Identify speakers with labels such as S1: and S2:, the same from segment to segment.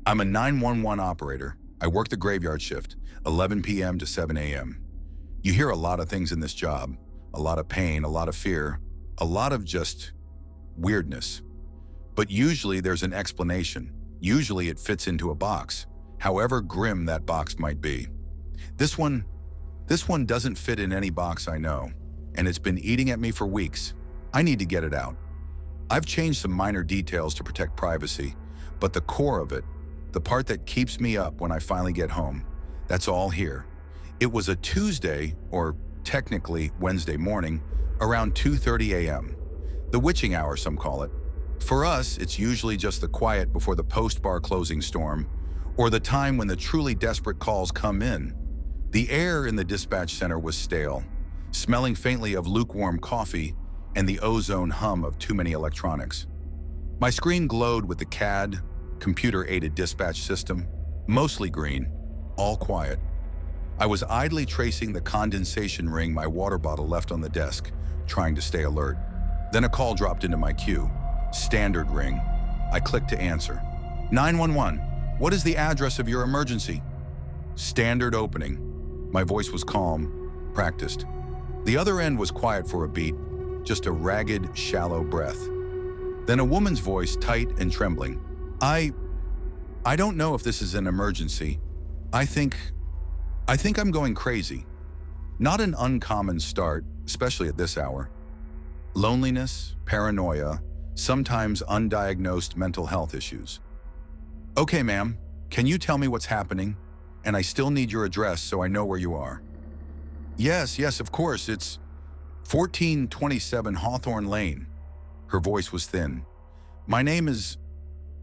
S1: I'm a 911 operator. I work the graveyard shift, 11 p.m. to 7 a.m. You hear a lot of things in this job, a lot of pain, a lot of fear, a lot of just weirdness. But usually there's an explanation. Usually it fits into a box, however grim that box might be. This one doesn't fit in any box I know, and it's been eating at me for weeks. I need to get it out. I've changed some minor details to protect privacy, but the core of it, the part that keeps me up when I finally get home, that's all here. It was a Tuesday, or technically Wednesday morning, around 2:30 a.m. The witching hour, some call it. For us, it's usually just the quiet before the post-bar closing storm, or the time when the truly desperate calls come in. The air in the dispatch center was stale, smelling faintly of lukewarm coffee and the ozone hum of too many electronics. My screen glowed with the CAD, computer-aided dispatch system, mostly green, all quiet. I was idly tracing the condensation ring my water bottle left on the desk, trying to stay alert. Then a call dropped into my queue. Standard ring. I clicked to answer. 911, what is the address of your emergency? Standard opening. My voice was calm, practiced. The other end was quiet for a beat, just a ragged, shallow breath. Then a woman's voice, tight and trembling. I don't know if this is an emergency. I think I'm going crazy. Not an uncommon start, especially at this hour. Loneliness, paranoia, sometimes undiagnosed mental health issues. Okay, ma'am, can you tell me what's happening? And I still need your address so I know where you are. Yes, of course, it's 1427 Hawthorne Lane. Her voice was thin. My name is...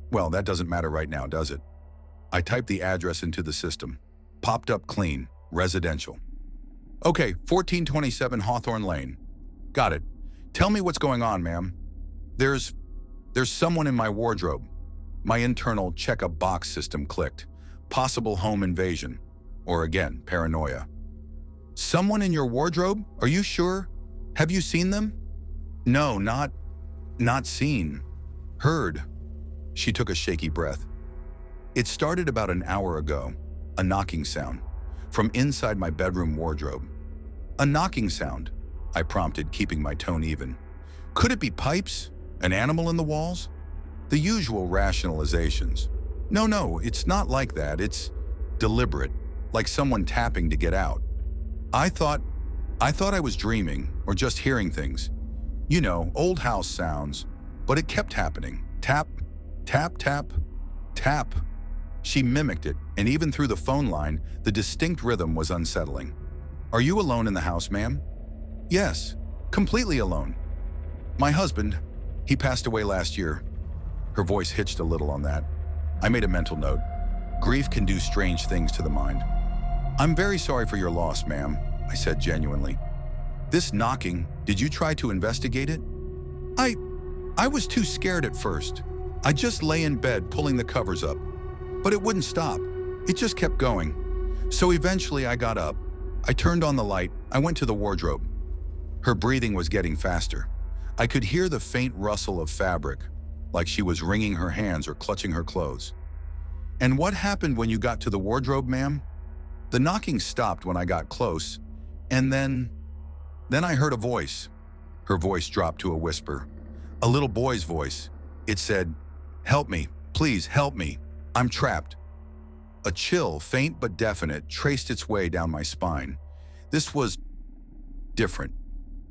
S1: Well, that doesn't matter right now, does it? I typed the address into the system. Popped up clean, residential. Okay, 1427 Hawthorne Lane. Got it. Tell me what's going on, ma'am. There's someone in my wardrobe. My internal check-a-box system clicked. Possible home invasion. Or again, paranoia. Someone in your wardrobe? Are you sure? Have you seen them? No, not seen. Heard. She took a shaky breath. It started about an hour ago. A knocking sound. From inside my bedroom wardrobe. A knocking sound, I prompted, keeping my tone even. Could it be pipes? An animal in the walls? The usual rationalizations. No, it's not like that. It's deliberate, like someone tapping to get out. I thought I was dreaming or just hearing things. You know, old house sounds, but it kept happening. Tap, tap, tap, tap. She mimicked it, and even through the phone line, the distinct rhythm was unsettling. Are you alone in the house, ma'am? Yes, completely alone. My husband, he passed away last year. Her voice hitched a little on that. I made a mental note. Grief can do strange things to the mind. I'm very sorry for your loss, ma'am, I said genuinely. This knocking, did you try to investigate it? I was too scared at first. I just lay in bed pulling the covers up. But it wouldn't stop. It just kept going. So eventually I got up. I turned on the light. I went to the wardrobe. Her breathing was getting faster. I could hear the faint rustle of fabric, like she was wringing her hands or clutching her clothes. And what happened when you got to the wardrobe, ma'am? The knocking stopped when I got close, and then I heard a voice. Her voice dropped to a whisper. A little boy's voice. It said, "Help me, please help me. I'm trapped." A chill, faint but definite, traced its way down my spine. This was different.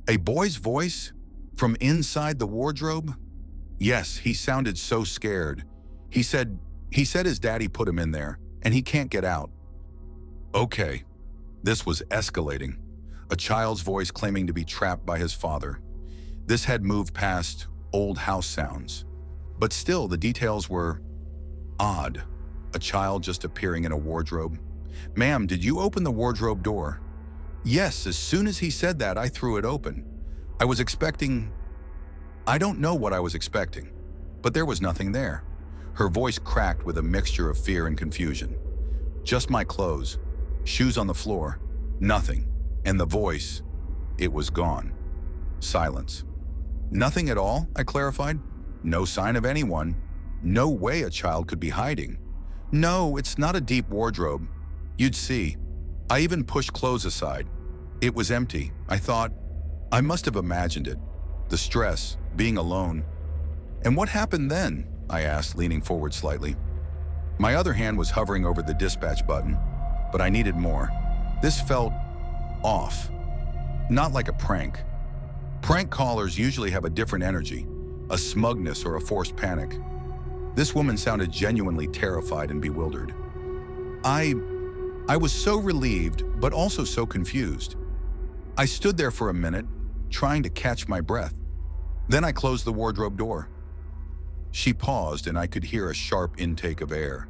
S1: A boy's voice? From inside the wardrobe? Yes, he sounded so scared. He said his daddy put him in there, and he can't get out. Okay, this was escalating. A child's voice claiming to be trapped by his father. This had moved past old house sounds. But still, the details were odd. A child just appearing in a wardrobe. Ma'am, did you open the wardrobe door? Yes, as soon as he said that, I threw it open. I don't know what I was expecting, but there was nothing there. Her voice cracked with a mixture of fear and confusion. Just my clothes, shoes on the floor, nothing. And the voice, it was gone. Silence. Nothing at all, I clarified. No sign of anyone. No way a child could be hiding. No, it's not a deep wardrobe. You'd see. I even pushed clothes aside. It was empty. I thought, I must have imagined it. The stress, being alone. And what happened then? I asked, leaning forward slightly. My other hand was hovering over the dispatch button, but I needed more. This felt off. Not like a prank. Prank callers usually have a different energy, a smugness or a forced panic. This woman sounded genuinely terrified and bewildered. I was so relieved, but also so confused. I stood there for a minute, trying to catch my breath. Then I closed the wardrobe door. She paused, and I could hear a sharp intake of air.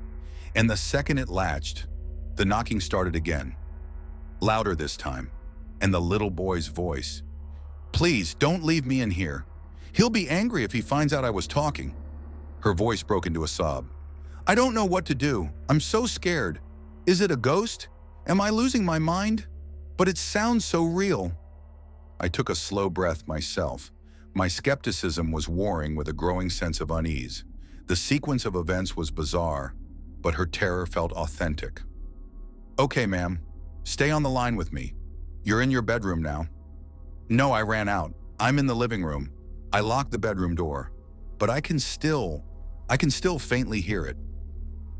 S1: And the second it latched, the knocking started again. Louder this time, and the little boy's voice. Please, don't leave me in here. He'll be angry if he finds out I was talking. Her voice broke into a sob. I don't know what to do. I'm so scared. Is it a ghost? Am I losing my mind? But it sounds so real. I took a slow breath myself. My skepticism was warring with a growing sense of unease. The sequence of events was bizarre, but her terror felt authentic. Okay, ma'am. Stay on the line with me. You're in your bedroom now. No, I ran out. I'm in the living room. I locked the bedroom door, but I can still faintly hear it.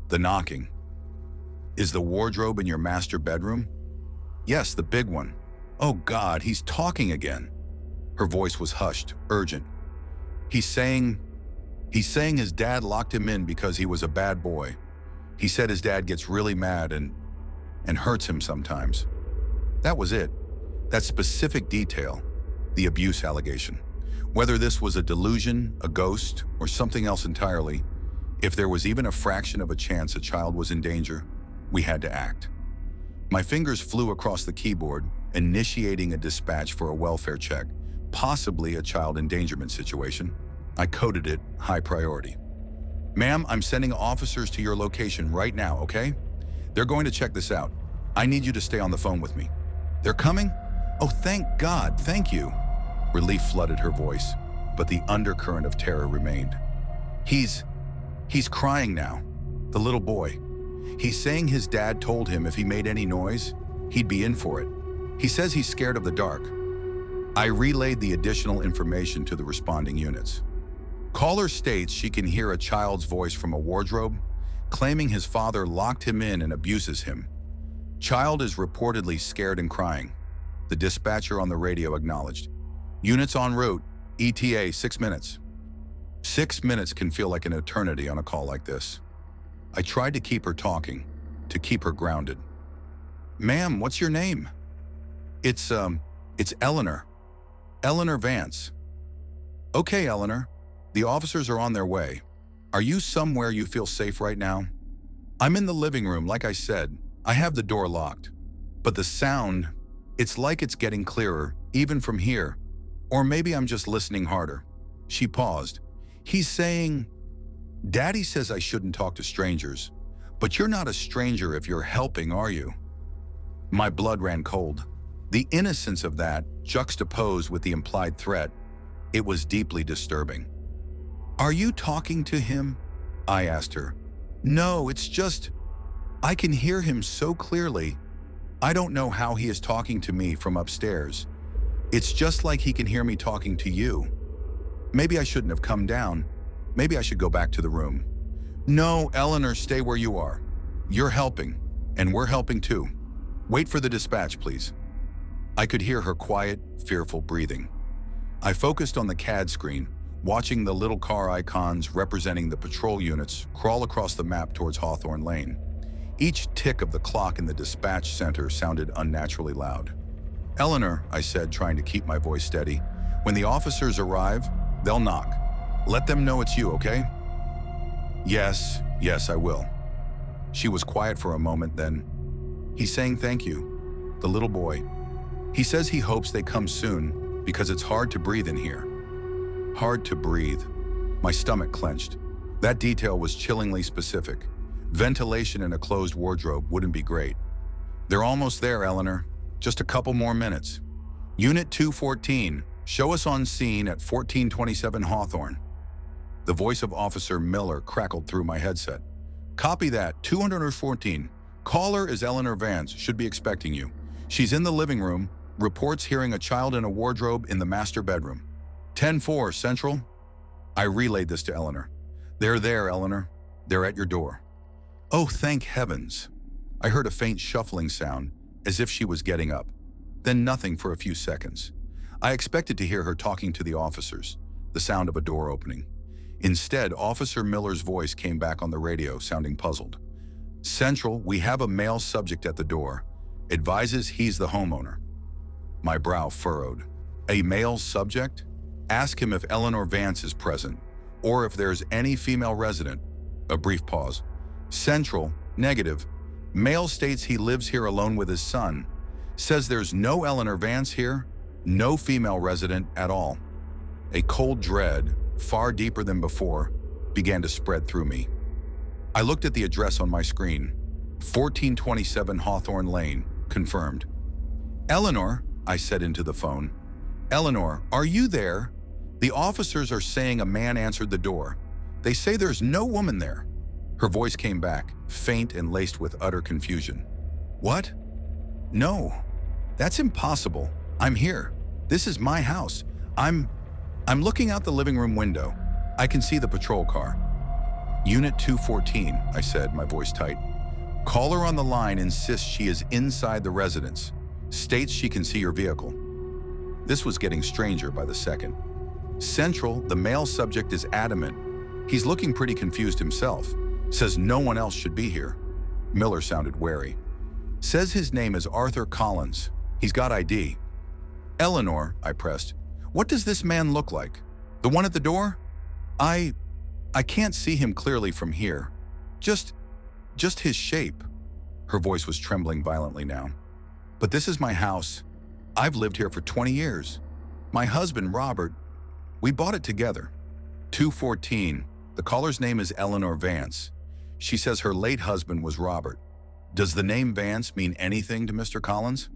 S1: The knocking. Is the wardrobe in your master bedroom? Yes, the big one. Oh God, he's talking again. Her voice was hushed, urgent. He's saying his dad locked him in because he was a bad boy. He said his dad gets really mad and hurts him sometimes. That was it. That specific detail, the abuse allegation. Whether this was a delusion, a ghost, or something else entirely, if there was even a fraction of a chance a child was in danger, we had to act. My fingers flew across the keyboard, initiating a dispatch for a welfare check, possibly a child endangerment situation. I coded it high priority. Ma'am, I'm sending officers to your location right now, okay? They're going to check this out. I need you to stay on the phone with me. They're coming? Oh, thank God, thank you. Relief flooded her voice, but the undercurrent of terror remained. He's crying now, the little boy. He's saying his dad told him if he made any noise, he'd be in for it. He says he's scared of the dark. I relayed the additional information to the responding units. Caller states she can hear a child's voice from a wardrobe, claiming his father locked him in and abuses him. Child is reportedly scared and crying. The dispatcher on the radio acknowledged. Units en route, ETA 6 minutes. 6 minutes can feel like an eternity on a call like this. I tried to keep her talking, to keep her grounded. Ma'am, what's your name? It's Eleanor. Eleanor Vance. Okay, Eleanor. The officers are on their way. Are you somewhere you feel safe right now? I'm in the living room, like I said. I have the door locked. But the sound, it's like it's getting clearer, even from here. Or maybe I'm just listening harder. She paused. He's saying, Daddy says I shouldn't talk to strangers, but you're not a stranger if you're helping, are you? My blood ran cold. The innocence of that, juxtaposed with the implied threat, it was deeply disturbing. Are you talking to him? I asked her. No, it's just, I can hear him so clearly. I don't know how he is talking to me from upstairs. It's just like he can hear me talking to you. Maybe I shouldn't have come down. Maybe I should go back to the room. No, Eleanor, stay where you are. You're helping, and we're helping too. Wait for the dispatch, please. I could hear her quiet, fearful breathing. I focused on the CAD screen, watching the little car icons representing the patrol units crawl across the map towards Hawthorne Lane. Each tick of the clock in the dispatch center sounded unnaturally loud. Eleanor, I said, trying to keep my voice steady, when the officers arrive, they'll knock. Let them know it's you, okay? Yes, I will. She was quiet for a moment, then, he's saying thank you, the little boy. He says he hopes they come soon because it's hard to breathe in here. Hard to breathe. My stomach clenched. That detail was chillingly specific. Ventilation in a closed wardrobe wouldn't be great. They're almost there, Eleanor. Just a couple more minutes. Unit 214, show us on scene at 1427 Hawthorne. The voice of Officer Miller crackled through my headset. Copy that. 214. Caller is Eleanor Vance. Should be expecting you. She's in the living room. Reports hearing a child in a wardrobe in the master bedroom. 10-4, Central. I relayed this to Eleanor. They're there, Eleanor. They're at your door. Oh, thank heavens. I heard a faint shuffling sound, as if she was getting up. Then nothing for a few seconds. I expected to hear her talking to the officers, the sound of a door opening. Instead, Officer Miller's voice came back on the radio, sounding puzzled. Central, we have a male subject at the door. Advises he's the homeowner. My brow furrowed. A male subject? Ask him if Eleanor Vance is present, or if there's any female resident. A brief pause. Central, negative. Male states he lives here alone with his son. Says there's no Eleanor Vance here, no female resident at all. A cold dread, far deeper than before, began to spread through me. I looked at the address on my screen. 1427 Hawthorne Lane, confirmed. Eleanor, I said into the phone. Eleanor, are you there? The officers are saying a man answered the door. They say there's no woman there. Her voice came back, faint and laced with utter confusion. What? No, that's impossible. I'm here. This is my house. I'm looking out the living room window. I can see the patrol car. Unit 214, I said, my voice tight. Caller on the line insists she is inside the residence. States she can see your vehicle. This was getting stranger by the second. Central, the male subject is adamant. He's looking pretty confused himself. Says no one else should be here. Miller sounded wary. Says his name is Arthur Collins. He's got ID. Eleanor, I pressed. What does this man look like? The one at the door? I can't see him clearly from here. Just his shape. Her voice was trembling violently now. But this is my house. I've lived here for 20 years. My husband, Robert, we bought it together. 214. The caller's name is Eleanor Vance. She says her late husband was Robert. Does the name Vance mean anything to Mr. Collins?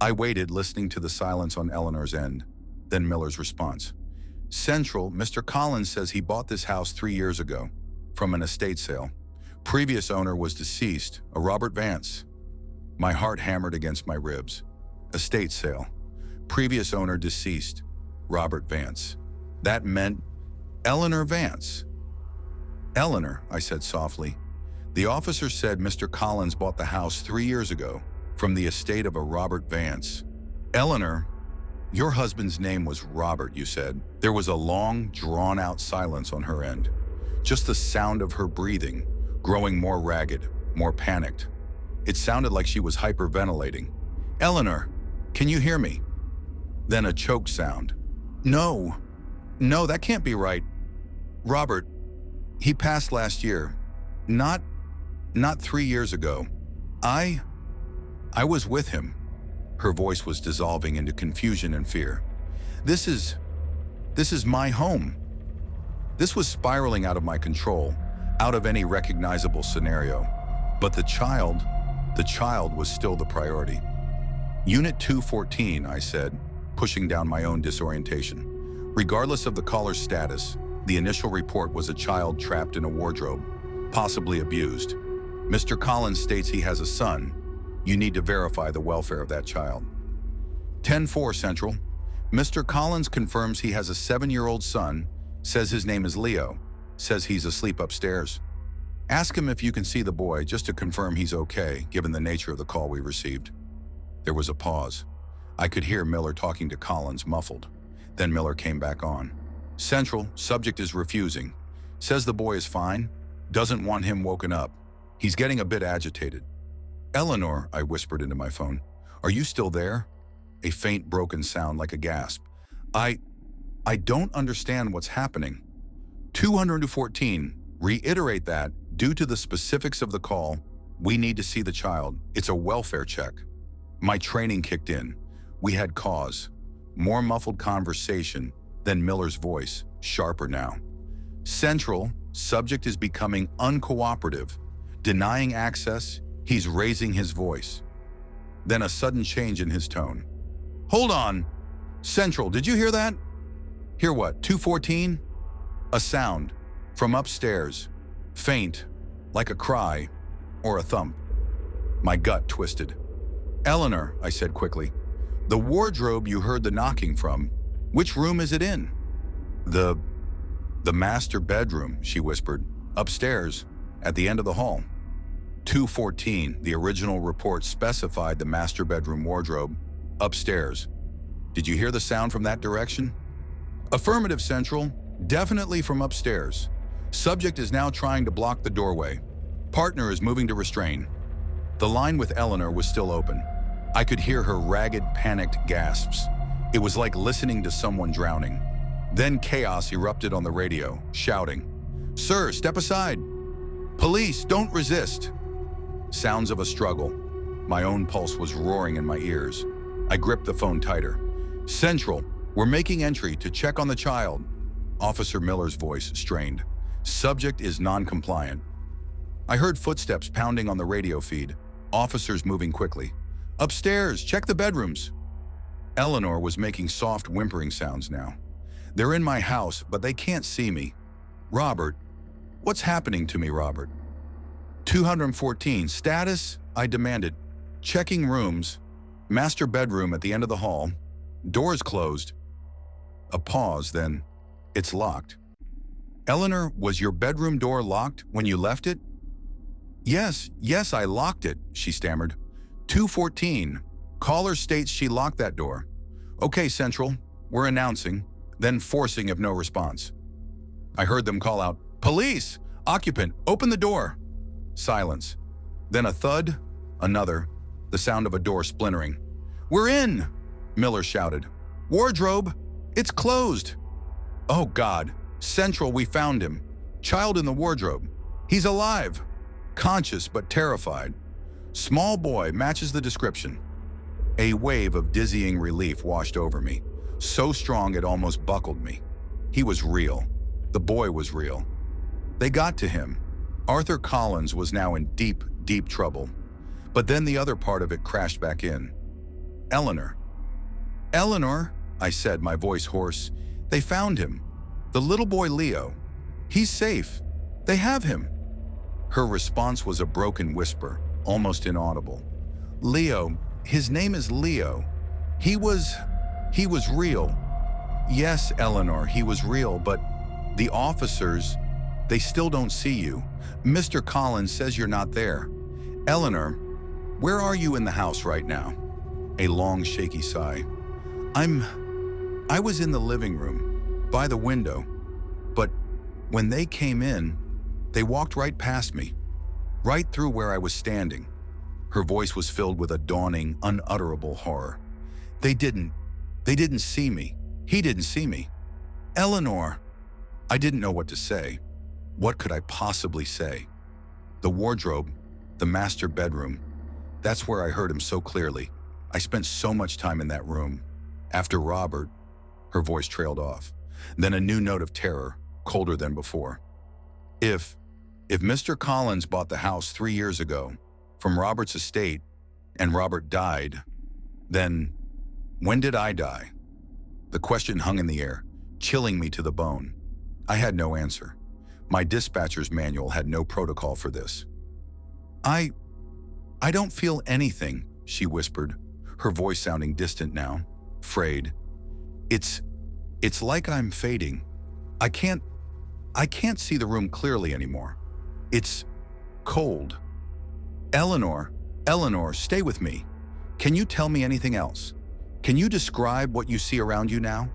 S1: I waited, listening to the silence on Eleanor's end. Then Miller's response. Central, Mr. Collins says he bought this house 3 years ago from an estate sale. Previous owner was deceased, a Robert Vance. My heart hammered against my ribs. Estate sale. Previous owner deceased, Robert Vance. That meant Eleanor Vance. Eleanor, I said softly. The officer said Mr. Collins bought the house 3 years ago from the estate of a Robert Vance. Eleanor, your husband's name was Robert, you said. There was a long, drawn-out silence on her end. Just the sound of her breathing, growing more ragged, more panicked. It sounded like she was hyperventilating. Eleanor, can you hear me? Then a choke sound. No, that can't be right. Robert, he passed last year. Not 3 years ago. I was with him. Her voice was dissolving into confusion and fear. This is my home. This was spiraling out of my control, out of any recognizable scenario. But the child was still the priority. Unit 214, I said, pushing down my own disorientation. Regardless of the caller's status, the initial report was a child trapped in a wardrobe, possibly abused. Mr. Collins states he has a son. You need to verify the welfare of that child. 10-4 Central. Mr. Collins confirms he has a 7-year-old son, says his name is Leo, says he's asleep upstairs. Ask him if you can see the boy just to confirm he's okay, given the nature of the call we received. There was a pause. I could hear Miller talking to Collins, muffled. Then Miller came back on. Central, subject is refusing. Says the boy is fine, doesn't want him woken up. He's getting a bit agitated. Eleanor, I whispered into my phone, are you still there? A faint broken sound like a gasp. I don't understand what's happening. 214, reiterate that, due to the specifics of the call, we need to see the child. It's a welfare check. My training kicked in. We had cause. More muffled conversation, then Miller's voice, sharper now. Central, subject is becoming uncooperative. Denying access, he's raising his voice. Then a sudden change in his tone. Hold on. Central, did you hear that? Hear what, 214? A sound from upstairs. Faint, like a cry or a thump. My gut twisted. "Eleanor," I said quickly, "the wardrobe you heard the knocking from, which room is it in?" The master bedroom," she whispered. "Upstairs, at the end of the hall." 214, the original report specified the master bedroom wardrobe. Upstairs. Did you hear the sound from that direction? Affirmative, Central. Definitely from upstairs. Subject is now trying to block the doorway. Partner is moving to restrain. The line with Eleanor was still open. I could hear her ragged, panicked gasps. It was like listening to someone drowning. Then chaos erupted on the radio, shouting, "Sir, step aside! Police, don't resist!" Sounds of a struggle. My own pulse was roaring in my ears. I gripped the phone tighter. "Central, we're making entry to check on the child." Officer Miller's voice strained. "Subject is non-compliant." I heard footsteps pounding on the radio feed. Officers moving quickly. "Upstairs, check the bedrooms." Eleanor was making soft whimpering sounds now. "They're in my house, but they can't see me." "Robert, what's happening to me, Robert?" 214, status, I demanded. "Checking rooms. Master bedroom at the end of the hall. Doors closed." A pause, then, "It's locked." "Eleanor, was your bedroom door locked when you left it?" Yes, I locked it," she stammered. 214, caller states she locked that door." "Okay, Central, we're announcing," then forcing of no response. I heard them call out, "Police! Occupant, open the door!" Silence. Then a thud, another, the sound of a door splintering. "We're in!" Miller shouted. "Wardrobe! It's closed!" "Oh God! Central, we found him. Child in the wardrobe. He's alive. Conscious but terrified. Small boy matches the description." A wave of dizzying relief washed over me, so strong it almost buckled me. He was real. The boy was real. They got to him. Arthur Collins was now in deep, deep trouble. But then the other part of it crashed back in. "Eleanor." "Eleanor," I said, my voice hoarse. "They found him. The little boy Leo. He's safe. They have him." Her response was a broken whisper, almost inaudible. "Leo, his name is Leo. He was real." "Yes, Eleanor, he was real, but the officers, they still don't see you. Mr. Collins says you're not there. Eleanor, where are you in the house right now?" A long, shaky sigh. I was in the living room, by the window, but when they came in, they walked right past me, right through where I was standing." Her voice was filled with a dawning, unutterable horror. They didn't see me. He didn't see me. "Eleanor." I didn't know what to say. What could I possibly say? The wardrobe, the master bedroom, that's where I heard him so clearly. I spent so much time in that room. After Robert, her voice trailed off. Then a new note of terror, colder than before. If Mr. Collins bought the house 3 years ago from Robert's estate and Robert died, then when did I die? The question hung in the air, chilling me to the bone. I had no answer. My dispatcher's manual had no protocol for this. I don't feel anything," she whispered, her voice sounding distant now, frayed. It's like I'm fading. I can't see the room clearly anymore. It's cold." Eleanor, stay with me. Can you tell me anything else? Can you describe what you see around you now?"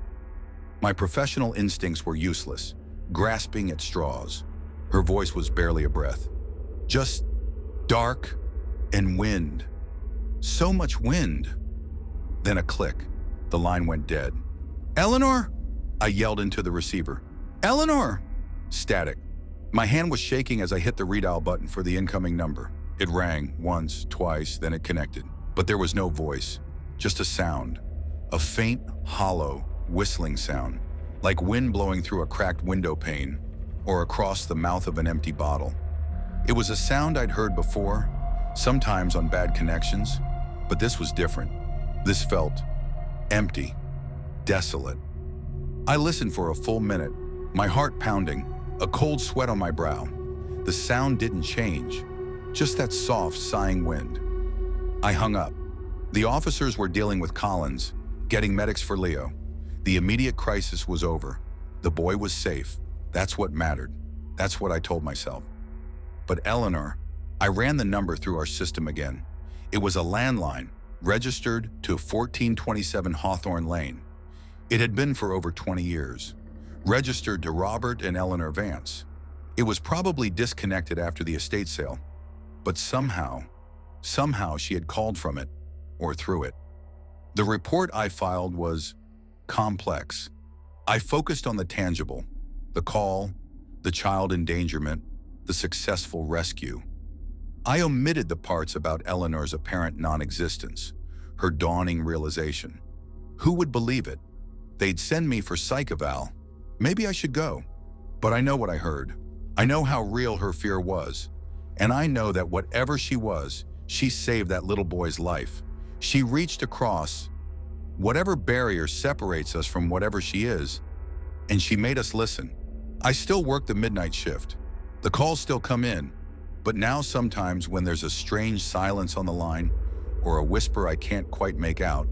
S1: My professional instincts were useless, grasping at straws. Her voice was barely a breath. "Just dark and wind. So much wind." Then a click. The line went dead. "Eleanor?" I yelled into the receiver. "Eleanor!" Static. My hand was shaking as I hit the redial button for the incoming number. It rang once, twice, then it connected. But there was no voice, just a sound. A faint, hollow, whistling sound, like wind blowing through a cracked window pane or across the mouth of an empty bottle. It was a sound I'd heard before, sometimes on bad connections, but this was different. This felt empty, desolate. I listened for a full minute, my heart pounding, a cold sweat on my brow. The sound didn't change, just that soft, sighing wind. I hung up. The officers were dealing with Collins, getting medics for Leo. The immediate crisis was over. The boy was safe. That's what mattered. That's what I told myself. But Eleanor, I ran the number through our system again. It was a landline, registered to 1427 Hawthorne Lane. It had been for over 20 years. Registered to Robert and Eleanor Vance. It was probably disconnected after the estate sale. But somehow she had called from it, or through it. The report I filed was complex. I focused on the tangible, the call, the child endangerment, the successful rescue. I omitted the parts about Eleanor's apparent non-existence, her dawning realization. Who would believe it? They'd send me for psych eval. Maybe I should go. But I know what I heard. I know how real her fear was. And I know that whatever she was, she saved that little boy's life. She reached across whatever barrier separates us from whatever she is, and she made us listen. I still work the midnight shift. The calls still come in, but now sometimes when there's a strange silence on the line or a whisper I can't quite make out,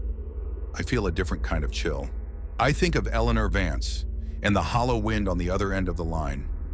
S1: I feel a different kind of chill. I think of Eleanor Vance and the hollow wind on the other end of the line.